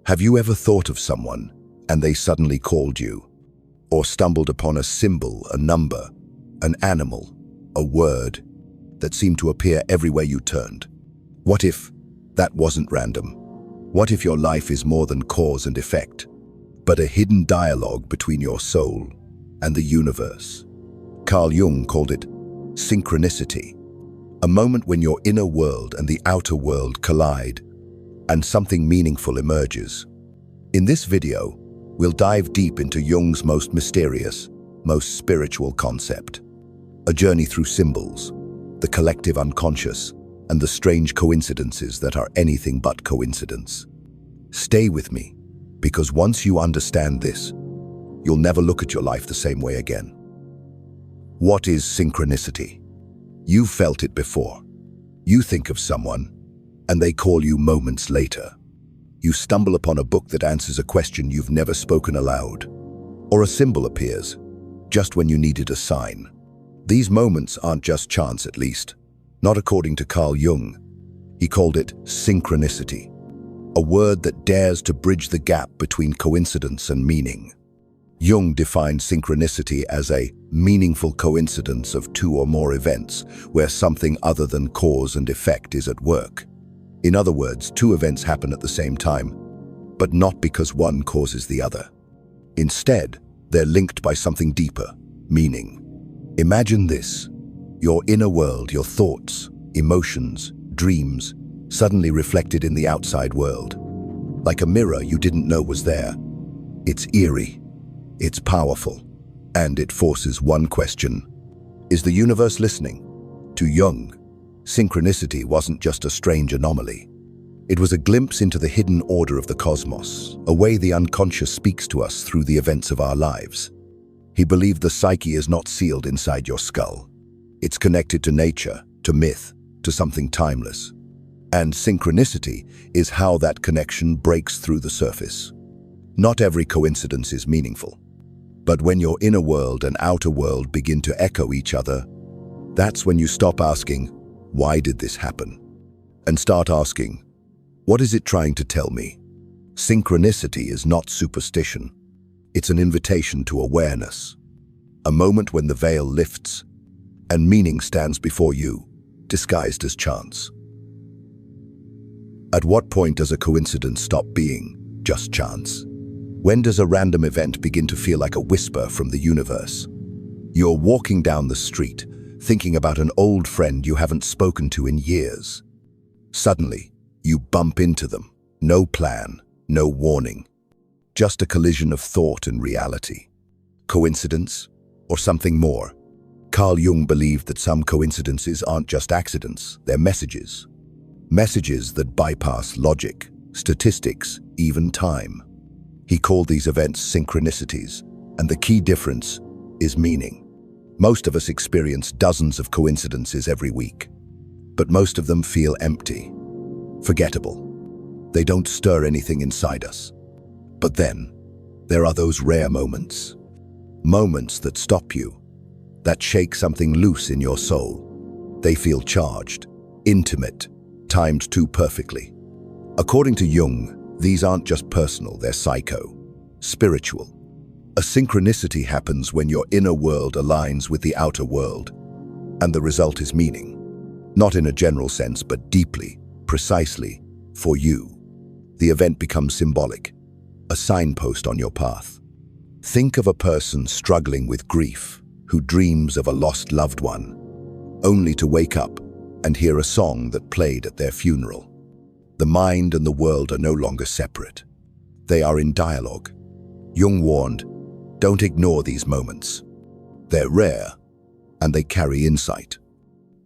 Have you ever thought of someone and they suddenly called you? Or stumbled upon a symbol, a number, an animal, a word that seemed to appear everywhere you turned? What if that wasn't random? What if your life is more than cause and effect, but a hidden dialogue between your soul and the universe? Carl Jung called it synchronicity, a moment when your inner world and the outer world collide and something meaningful emerges. In this video, we'll dive deep into Jung's most mysterious, most spiritual concept, a journey through symbols, the collective unconscious, and the strange coincidences that are anything but coincidence. Stay with me, because once you understand this, you'll never look at your life the same way again. What is synchronicity? You've felt it before. You think of someone, and they call you moments later. You stumble upon a book that answers a question you've never spoken aloud, or a symbol appears just when you needed a sign. These moments aren't just chance, at least, not according to Carl Jung. He called it synchronicity, a word that dares to bridge the gap between coincidence and meaning. Jung defined synchronicity as a meaningful coincidence of two or more events where something other than cause and effect is at work. In other words, two events happen at the same time, but not because one causes the other. Instead, they're linked by something deeper, meaning. Imagine this: your inner world, your thoughts, emotions, dreams, suddenly reflected in the outside world. Like a mirror you didn't know was there. It's eerie, it's powerful, and it forces one question. Is the universe listening? To Jung, synchronicity wasn't just a strange anomaly. It was a glimpse into the hidden order of the cosmos, a way the unconscious speaks to us through the events of our lives. He believed the psyche is not sealed inside your skull. It's connected to nature, to myth, to something timeless. And synchronicity is how that connection breaks through the surface. Not every coincidence is meaningful. But when your inner world and outer world begin to echo each other, that's when you stop asking, "Why did this happen?" and start asking, "What is it trying to tell me?" Synchronicity is not superstition. It's an invitation to awareness, a moment when the veil lifts and meaning stands before you, disguised as chance. At what point does a coincidence stop being just chance? When does a random event begin to feel like a whisper from the universe? You're walking down the street, thinking about an old friend you haven't spoken to in years. Suddenly, you bump into them. No plan, no warning. Just a collision of thought and reality. Coincidence, or something more? Carl Jung believed that some coincidences aren't just accidents, they're messages. Messages that bypass logic, statistics, even time. He called these events synchronicities, and the key difference is meaning. Most of us experience dozens of coincidences every week, but most of them feel empty, forgettable. They don't stir anything inside us. But then, there are those rare moments. Moments that stop you, that shake something loose in your soul. They feel charged, intimate, timed too perfectly. According to Jung, these aren't just personal, they're psycho, spiritual. A synchronicity happens when your inner world aligns with the outer world, and the result is meaning. Not in a general sense, but deeply, precisely, for you. The event becomes symbolic, a signpost on your path. Think of a person struggling with grief, who dreams of a lost loved one, only to wake up and hear a song that played at their funeral. The mind and the world are no longer separate. They are in dialogue. Jung warned, don't ignore these moments. They're rare, and they carry insight.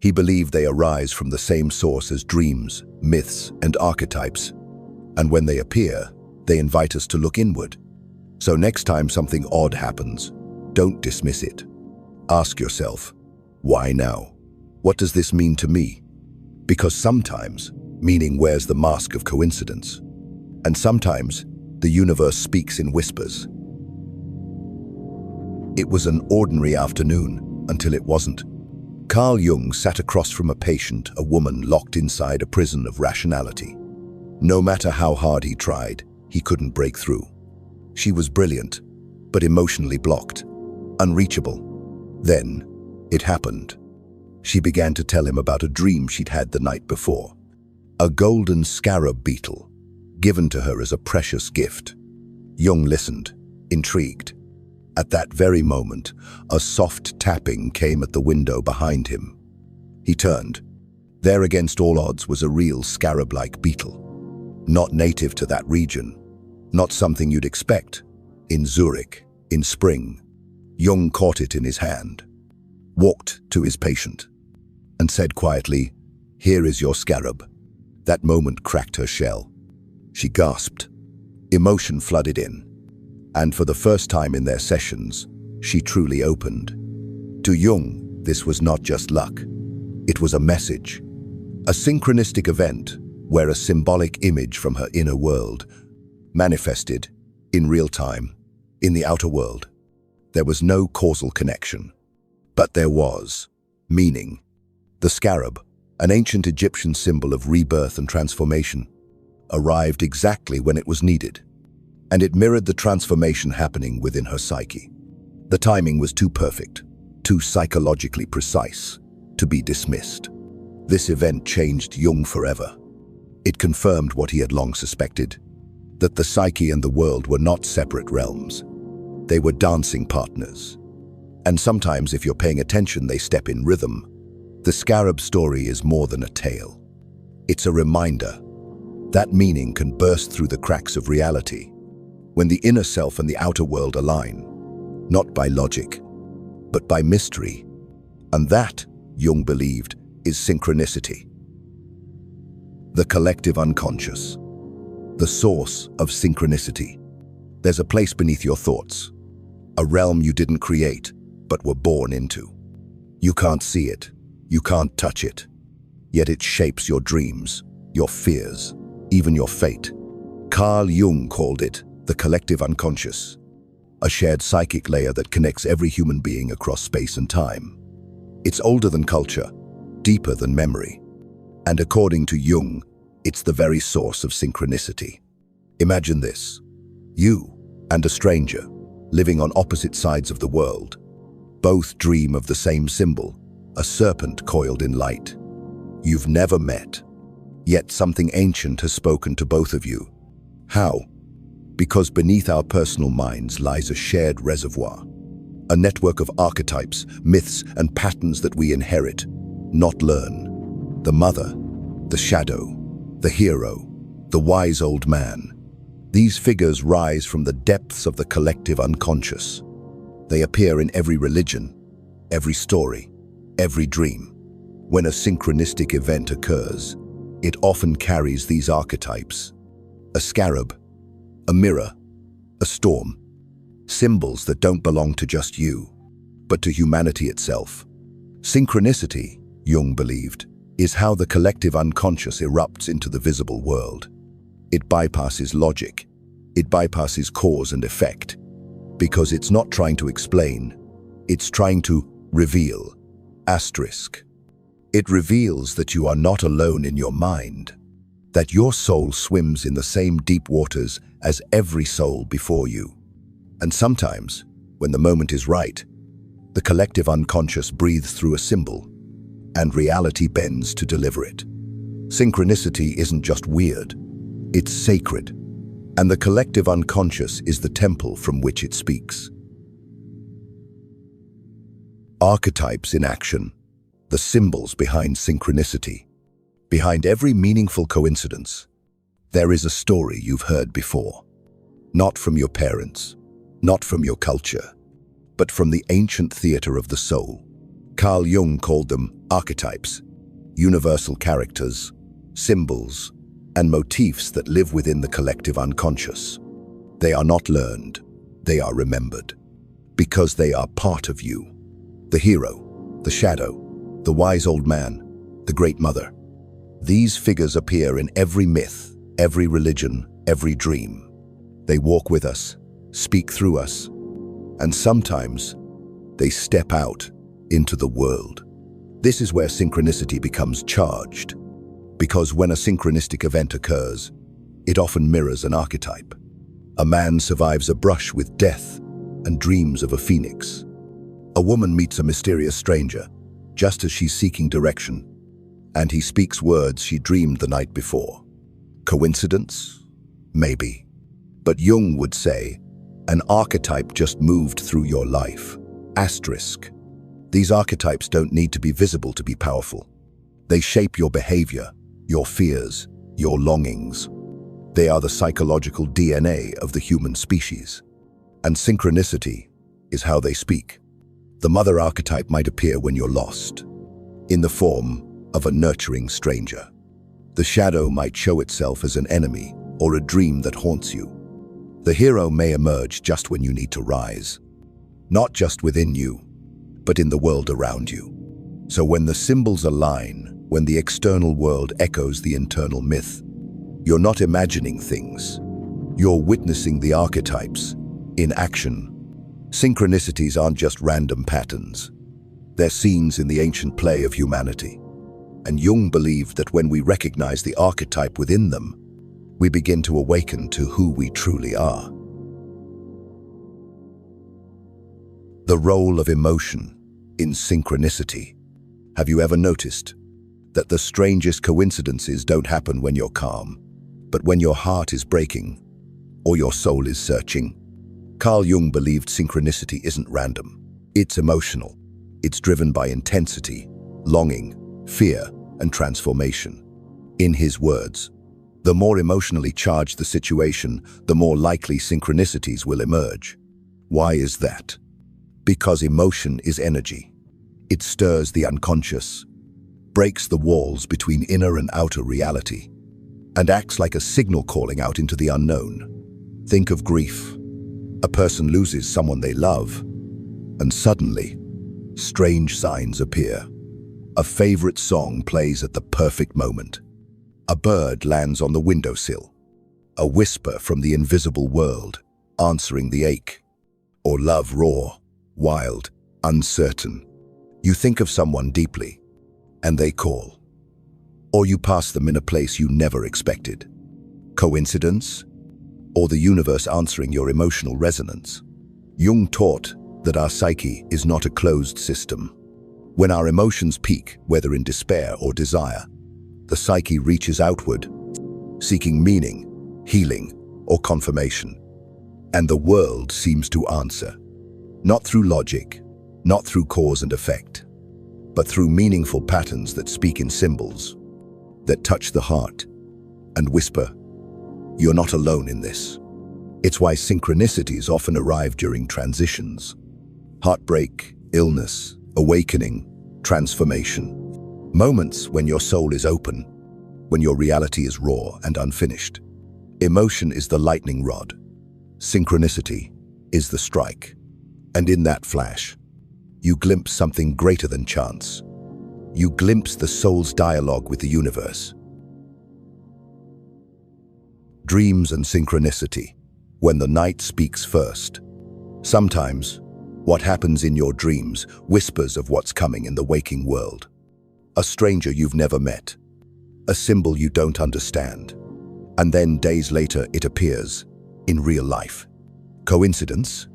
He believed they arise from the same source as dreams, myths, and archetypes, and when they appear, they invite us to look inward. So next time something odd happens, don't dismiss it. Ask yourself, why now? What does this mean to me? Because sometimes, meaning wears the mask of coincidence, and sometimes the universe speaks in whispers. It was an ordinary afternoon until it wasn't. Carl Jung sat across from a patient, a woman locked inside a prison of rationality. No matter how hard he tried, he couldn't break through. She was brilliant, but emotionally blocked, unreachable. Then, it happened. She began to tell him about a dream she'd had the night before. A golden scarab beetle, given to her as a precious gift. Jung listened, intrigued. At that very moment, a soft tapping came at the window behind him. He turned. There against all odds was a real scarab-like beetle. Not native to that region. Not something you'd expect. In Zurich, in spring. Jung caught it in his hand, walked to his patient, and said quietly, "Here is your scarab." That moment cracked her shell. She gasped. Emotion flooded in. And for the first time in their sessions, she truly opened. To Jung, this was not just luck. It was a message. A synchronistic event where a symbolic image from her inner world manifested in real time in the outer world. There was no causal connection, but there was meaning. The scarab, an ancient Egyptian symbol of rebirth and transformation, arrived exactly when it was needed, and it mirrored the transformation happening within her psyche. The timing was too perfect, too psychologically precise, to be dismissed. This event changed Jung forever. It confirmed what he had long suspected, that the psyche and the world were not separate realms. They were dancing partners. And sometimes, if you're paying attention, they step in rhythm. The Scarab Story is more than a tale. It's a reminder that meaning can burst through the cracks of reality when the inner self and the outer world align, not by logic, but by mystery. And that, Jung believed, is synchronicity. The collective unconscious, the source of synchronicity. There's a place beneath your thoughts, a realm you didn't create, but were born into. You can't see it, you can't touch it, yet it shapes your dreams, your fears, even your fate. Carl Jung called it the collective unconscious, a shared psychic layer that connects every human being across space and time. It's older than culture, deeper than memory, and according to Jung, it's the very source of synchronicity. Imagine this: you and a stranger, living on opposite sides of the world. Both dream of the same symbol, a serpent coiled in light. You've never met, yet something ancient has spoken to both of you. How? Because beneath our personal minds lies a shared reservoir, a network of archetypes, myths, and patterns that we inherit, not learn. The mother, the shadow, the hero, the wise old man. These figures rise from the depths of the collective unconscious. They appear in every religion, every story, every dream. When a synchronistic event occurs, it often carries these archetypes: a scarab, a mirror, a storm, symbols that don't belong to just you, but to humanity itself. Synchronicity, Jung believed, is how the collective unconscious erupts into the visible world. It bypasses logic. It bypasses cause and effect, because it's not trying to explain, it's trying to reveal. Asterisk. It reveals that you are not alone in your mind, that your soul swims in the same deep waters as every soul before you. And sometimes, when the moment is right, the collective unconscious breathes through a symbol, and reality bends to deliver it. Synchronicity isn't just weird, it's sacred, and the collective unconscious is the temple from which it speaks. Archetypes in action, the symbols behind synchronicity. Behind every meaningful coincidence, there is a story you've heard before. Not from your parents, not from your culture, but from the ancient theater of the soul. Carl Jung called them archetypes, universal characters, symbols, and motifs that live within the collective unconscious. They are not learned, they are remembered, because they are part of you. The hero, the shadow, the wise old man, the great mother. These figures appear in every myth, every religion, every dream. They walk with us, speak through us, and sometimes they step out into the world. This is where synchronicity becomes charged, because when a synchronistic event occurs, it often mirrors an archetype. A man survives a brush with death and dreams of a phoenix. A woman meets a mysterious stranger, just as she's seeking direction, and he speaks words she dreamed the night before. Coincidence? Maybe. But Jung would say, an archetype just moved through your life. Asterisk. These archetypes don't need to be visible to be powerful. They shape your behavior, your fears, your longings. They are the psychological DNA of the human species. And synchronicity is how they speak. The mother archetype might appear when you're lost, in the form of a nurturing stranger. The shadow might show itself as an enemy or a dream that haunts you. The hero may emerge just when you need to rise, not just within you, but in the world around you. So when the symbols align, when the external world echoes the internal myth, you're not imagining things. You're witnessing the archetypes in action. Synchronicities aren't just random patterns. They're scenes in the ancient play of humanity. And Jung believed that when we recognize the archetype within them, we begin to awaken to who we truly are. The role of emotion in synchronicity. Have you ever noticed that the strangest coincidences don't happen when you're calm, but when your heart is breaking or your soul is searching? Carl Jung believed synchronicity isn't random. It's emotional. It's driven by intensity, longing, fear, and transformation. In his words, the more emotionally charged the situation, the more likely synchronicities will emerge. Why is that? Because emotion is energy. It stirs the unconscious, breaks the walls between inner and outer reality, and acts like a signal calling out into the unknown. Think of grief. A person loses someone they love, and suddenly, strange signs appear. A favorite song plays at the perfect moment. A bird lands on the windowsill. A whisper from the invisible world, answering the ache. Or love raw, wild, uncertain. You think of someone deeply, and they call. Or you pass them in a place you never expected. Coincidence? Or the universe answering your emotional resonance? Jung taught that our psyche is not a closed system. When our emotions peak, whether in despair or desire, the psyche reaches outward, seeking meaning, healing, or confirmation. And the world seems to answer. Not through logic, not through cause and effect, but through meaningful patterns that speak in symbols, that touch the heart and whisper, "You're not alone in this." It's why synchronicities often arrive during transitions. Heartbreak, illness, awakening, transformation. Moments when your soul is open, when your reality is raw and unfinished. Emotion is the lightning rod. Synchronicity is the strike. And in that flash, you glimpse something greater than chance. You glimpse the soul's dialogue with the universe. Dreams and synchronicity, when the night speaks first. Sometimes, what happens in your dreams whispers of what's coming in the waking world. A stranger you've never met, a symbol you don't understand, and then days later it appears in real life. Coincidence?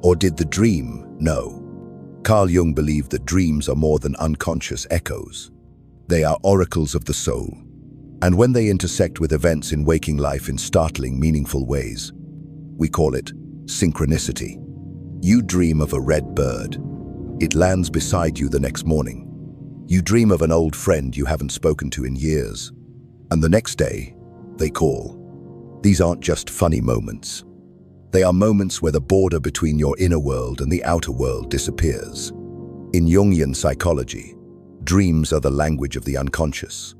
Or did the dream know? Carl Jung believed that dreams are more than unconscious echoes. They are oracles of the soul, and when they intersect with events in waking life in startling, meaningful ways, we call it synchronicity. You dream of a red bird. It lands beside you the next morning. You dream of an old friend you haven't spoken to in years, and the next day, they call. These aren't just funny moments. They are moments where the border between your inner world and the outer world disappears. In Jungian psychology, dreams are the language of the unconscious.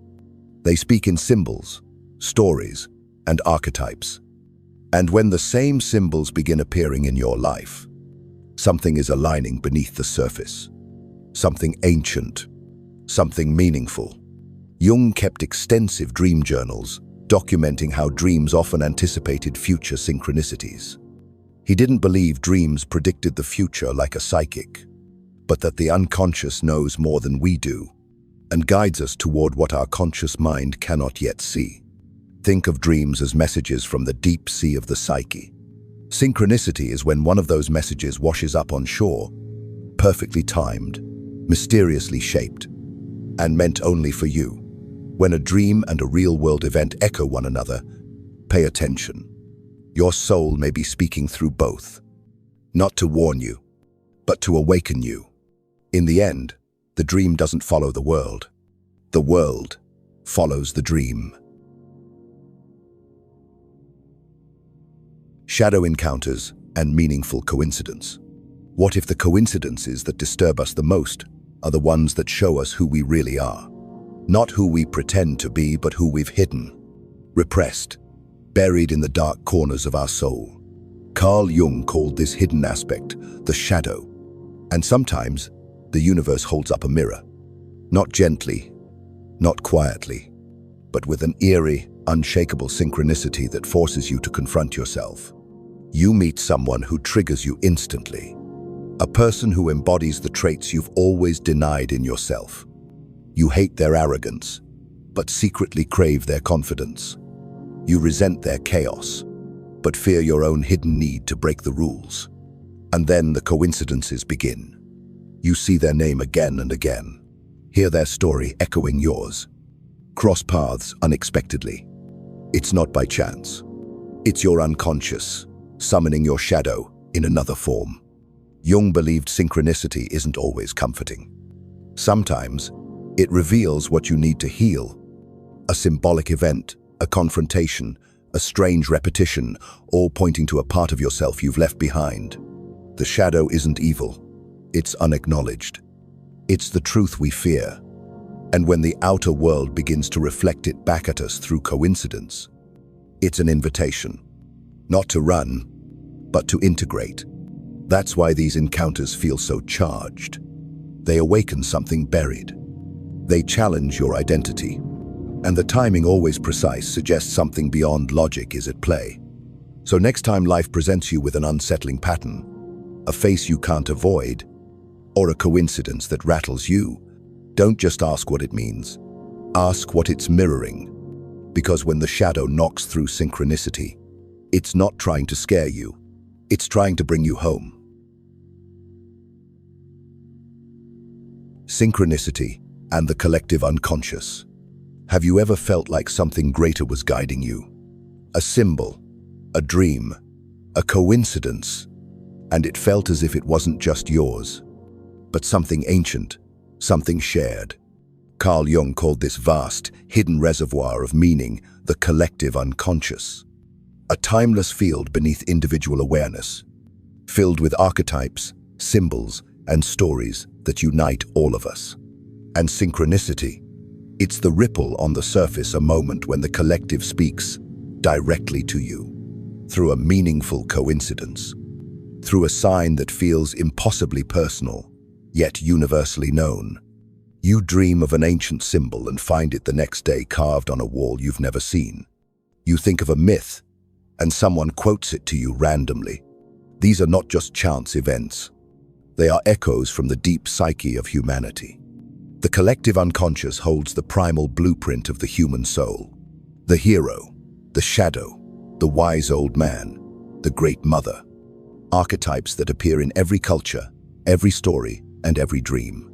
They speak in symbols, stories, and archetypes. And when the same symbols begin appearing in your life, something is aligning beneath the surface. Something ancient, something meaningful. Jung kept extensive dream journals, documenting how dreams often anticipated future synchronicities. He didn't believe dreams predicted the future like a psychic, but that the unconscious knows more than we do and guides us toward what our conscious mind cannot yet see. Think of dreams as messages from the deep sea of the psyche. Synchronicity is when one of those messages washes up on shore, perfectly timed, mysteriously shaped, and meant only for you. When a dream and a real-world event echo one another, pay attention. Your soul may be speaking through both, not to warn you, but to awaken you. In the end, the dream doesn't follow the world. The world follows the dream. Shadow encounters and meaningful coincidence. What if the coincidences that disturb us the most are the ones that show us who we really are? Not who we pretend to be, but who we've hidden, repressed, buried in the dark corners of our soul. Carl Jung called this hidden aspect the shadow. And sometimes, the universe holds up a mirror. Not gently, not quietly, but with an eerie, unshakable synchronicity that forces you to confront yourself. You meet someone who triggers you instantly. A person who embodies the traits you've always denied in yourself. You hate their arrogance, but secretly crave their confidence. You resent their chaos, but fear your own hidden need to break the rules. And then the coincidences begin. You see their name again and again, hear their story echoing yours. Cross paths unexpectedly. It's not by chance. It's your unconscious, summoning your shadow in another form. Jung believed synchronicity isn't always comforting. Sometimes, it reveals what you need to heal. A symbolic event, a confrontation, a strange repetition, all pointing to a part of yourself you've left behind. The shadow isn't evil. It's unacknowledged. It's the truth we fear. And when the outer world begins to reflect it back at us through coincidence, it's an invitation. Not to run, but to integrate. That's why these encounters feel so charged. They awaken something buried. They challenge your identity. And the timing, always precise, suggests something beyond logic is at play. So next time life presents you with an unsettling pattern, a face you can't avoid, or a coincidence that rattles you, don't just ask what it means. Ask what it's mirroring. Because when the shadow knocks through synchronicity, it's not trying to scare you. It's trying to bring you home. Synchronicity and the collective unconscious. Have you ever felt like something greater was guiding you? A symbol, a dream, a coincidence, and it felt as if it wasn't just yours, but something ancient, something shared. Carl Jung called this vast, hidden reservoir of meaning the collective unconscious. A timeless field beneath individual awareness, filled with archetypes, symbols, and stories that unite all of us. And synchronicity, it's the ripple on the surface, a moment when the collective speaks directly to you, through a meaningful coincidence, through a sign that feels impossibly personal, yet universally known. You dream of an ancient symbol and find it the next day carved on a wall you've never seen. You think of a myth, and someone quotes it to you randomly. These are not just chance events. They are echoes from the deep psyche of humanity. The collective unconscious holds the primal blueprint of the human soul. The hero, the shadow, the wise old man, the great mother. Archetypes that appear in every culture, every story, and every dream.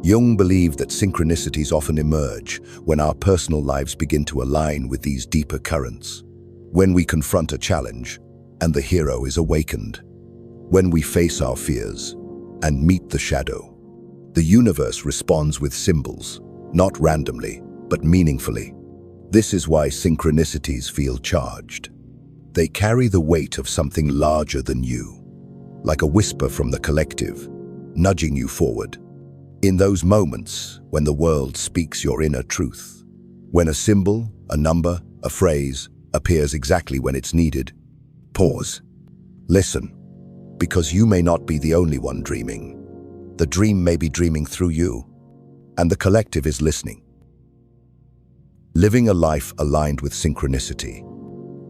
Jung believed that synchronicities often emerge when our personal lives begin to align with these deeper currents. When we confront a challenge, and the hero is awakened. When we face our fears, and meet the shadow. The universe responds with symbols, not randomly, but meaningfully. This is why synchronicities feel charged. They carry the weight of something larger than you, like a whisper from the collective, nudging you forward. In those moments when the world speaks your inner truth, when a symbol, a number, a phrase appears exactly when it's needed, pause, listen, because you may not be the only one dreaming. The dream may be dreaming through you, and the collective is listening. Living a life aligned with synchronicity.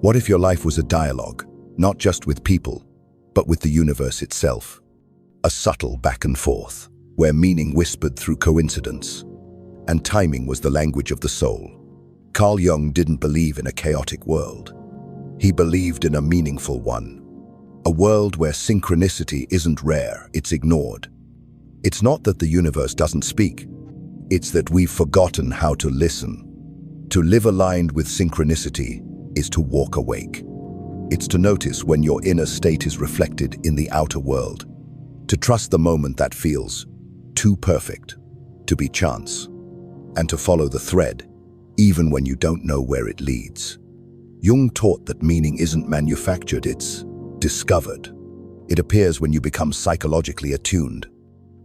What if your life was a dialogue, not just with people, but with the universe itself? A subtle back and forth, where meaning whispered through coincidence, and timing was the language of the soul. Carl Jung didn't believe in a chaotic world. He believed in a meaningful one. A world where synchronicity isn't rare, it's ignored. It's not that the universe doesn't speak. It's that we've forgotten how to listen. To live aligned with synchronicity is to walk awake. It's to notice when your inner state is reflected in the outer world. To trust the moment that feels too perfect to be chance. And to follow the thread, even when you don't know where it leads. Jung taught that meaning isn't manufactured, it's discovered. It appears when you become psychologically attuned,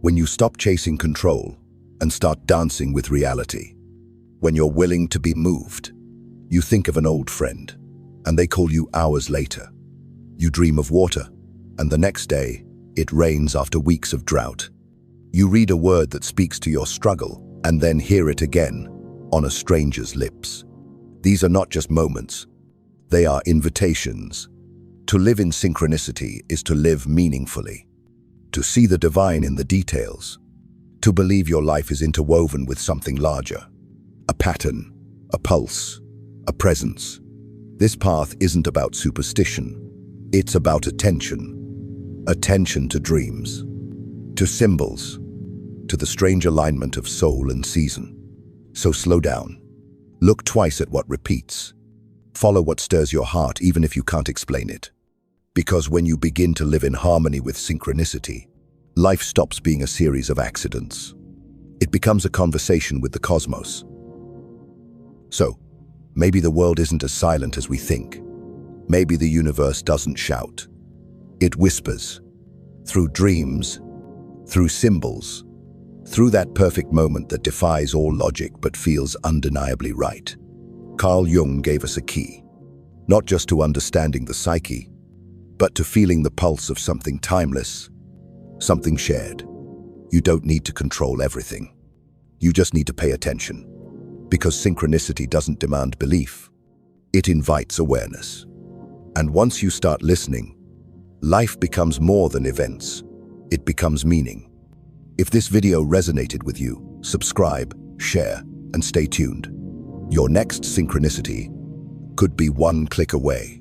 when you stop chasing control and start dancing with reality. When you're willing to be moved. You think of an old friend, and they call you hours later. You dream of water, and the next day, it rains after weeks of drought. You read a word that speaks to your struggle, and then hear it again on a stranger's lips. These are not just moments, they are invitations. To live in synchronicity is to live meaningfully, to see the divine in the details, to believe your life is interwoven with something larger, a pattern, a pulse, a presence. This path isn't about superstition, it's about attention. Attention to dreams, to symbols, to the strange alignment of soul and season. So slow down. Look twice at what repeats. Follow what stirs your heart even if you can't explain it. Because when you begin to live in harmony with synchronicity, life stops being a series of accidents. It becomes a conversation with the cosmos. So, maybe the world isn't as silent as we think. Maybe the universe doesn't shout. It whispers. Through dreams, through symbols, through that perfect moment that defies all logic but feels undeniably right. Carl Jung gave us a key, not just to understanding the psyche, but to feeling the pulse of something timeless, something shared. You don't need to control everything. You just need to pay attention. Because synchronicity doesn't demand belief. It invites awareness. And once you start listening, life becomes more than events. It becomes meaning. If this video resonated with you, subscribe, share, and stay tuned. Your next synchronicity could be one click away.